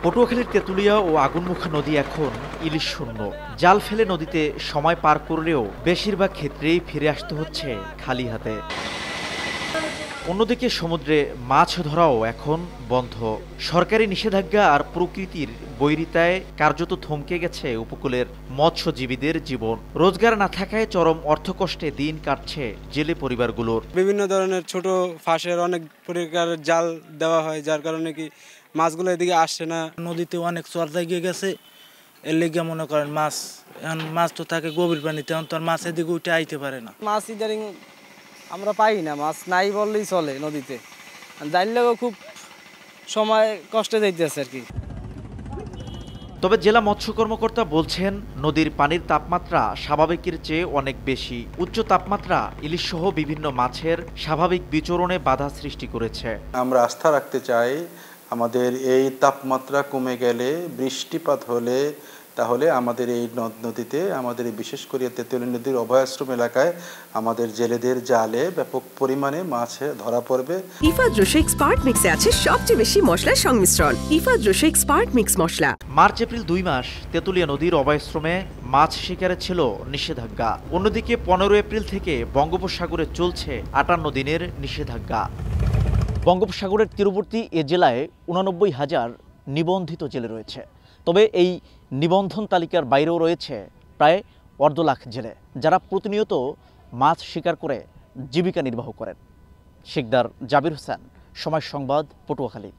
পটুয়াখালীর তেঁতুলিয়া ও আগুনমুখা নদী এখন ইলিশ শূন্য। জাল ফেলে নদীতে সময় পার করলেও বেশিরভাগ ক্ষেত্রেই ফিরে আসতে হচ্ছে খালি হাতে। অন্যদিকে সমুদ্রে মাছ ধরাও এখন বন্ধ। সরকারি নিষেধাজ্ঞা আর প্রকৃতির বৈরিতায় কার্যত থমকে গেছে উপকূলের মৎস্যজীবীদের জীবন। রোজগার না থাকায় চরম অর্থকষ্টে দিন কাটছে জেলে পরিবারগুলোর। বিভিন্ন ধরনের ছোট ফাঁসের অনেক প্রকারের জাল দেওয়া হয়, যার কারণে কি মাছগুলো এদিকে আসছে না। নদীতে অনেক চর জায়গা গেছে, এর লেগে মনে করেন মাছ তো থাকে গভীর পানিতে, এখন তো আর মাছ এদিকে উঠে আইতে পারে না। মাছ ইদারিং আমরা পাই না, মাছ নাই বললেই চলে নদীতে। যাইলেও খুব সময় কষ্টে যাইতেছে আর কি। তবে জেলা মৎস্য কর্মকর্তা বলছেন, নদীর পানির তাপমাত্রা স্বাভাবিকের চেয়ে অনেক বেশি। উচ্চ তাপমাত্রা ইলিশসহ বিভিন্ন মাছের স্বাভাবিক বিচরণে বাধা সৃষ্টি করেছে। আমরা আস্থা রাখতে চাই আমাদের এই তাপমাত্রা কমে গেলে, বৃষ্টিপাত হলে, তাহলে আমাদের এই নদ নদীতে, আমাদের বিশেষ করে তেঁতুলিয়া নদীর অভয়াশ্রম এলাকায় আমাদের জেলেদের জালে ব্যাপক পরিমাণে মাছ ধরা পড়বে। ইফা জোশে এক্সপার্ট মিক্সে আছে সবচেয়ে বেশি মশলার সংমিশ্রণ। ইফা জোশে এক্সপার্ট মিক্স মশলা। মার্চ এপ্রিল 2 মাস তেঁতুলিয়া নদীর অভয়াশ্রমে মাছ শিকারে ছিল নিষেধাজ্ঞা। অন্যদিকে 15 এপ্রিল থেকে বঙ্গোপসাগরে চলছে 58 দিনের নিষেধাজ্ঞা। বঙ্গোপসাগরের তীরবর্তী এ জেলায় 89,000 নিবন্ধিত জেলে রয়েছে। তবে এই নিবন্ধন তালিকার বাইরেও রয়েছে প্রায় 1.5 লাখ জেলে, যারা প্রতিনিয়ত মাছ শিকার করে জীবিকা নির্বাহ করেন। শিকদার জাবির হোসেন, সময় সংবাদ, পটুয়াখালী।